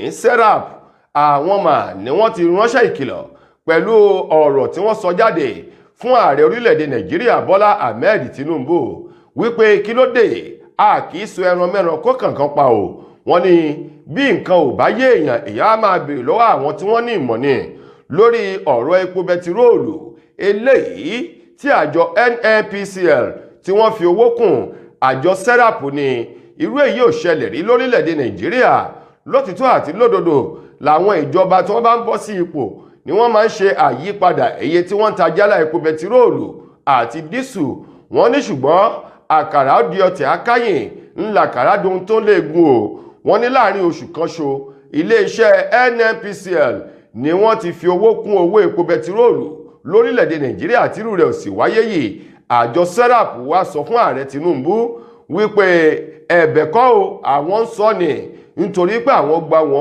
ní serap àwọn mà ni wọ́n ti ránṣẹ́ ìkìlọ̀ pẹ̀lú ọ̀rọ̀ tí wọ́n sọ jáde fún ààrẹ orílẹ̀-èdè Nàìjíríà Bọ́lá Ahmed Tinubu wípé kí ló dé a kì í so ẹran mẹ́ran kó kankan pa o. Wọ́n ní bí nǹkan ò bá yé èèyàn á máa béèrè lọ́wọ́ àwọn tí wọ́n ní ìmọ̀ ni lórí ọ̀rọ̀ epo bẹtiróòlù eléyìí tí àjọ NNPCL tí wọ́n fi owó kùn àjọ serap ní irú èyí ò ṣẹlẹ̀ rí lórílẹ̀-èdè Nàìjíríà. Lótìtọ́ àti lódodo làwọn ìjọba tí wọ́n bá ń bọ́ sí ipò ni wọ́n máa ń ṣe àyípadà iye tí wọ́n ń ta jálá epo bẹtiróòlù àti dísù. Wọ́n ní ṣùgbọ́n àkàrà ó di ọ̀tẹ̀ akáyìn ńlá kàrà dohun tó léegun o. Wọ́n ní láàrin oṣù kan ṣo iléeṣẹ́ NNPCL ni wọ́n ti fi owó kún owó epo bẹtiróòlù lórílẹ̀-èdè Nàìjíríà tírú rẹ̀ ò sì wáyé yìí. Àjọ serap wá sọ fún ààrẹ Tinubu wípé ẹ̀bẹ̀ kọ́ o àwọn ń sọ ni nítorí pé àwọn gba wọn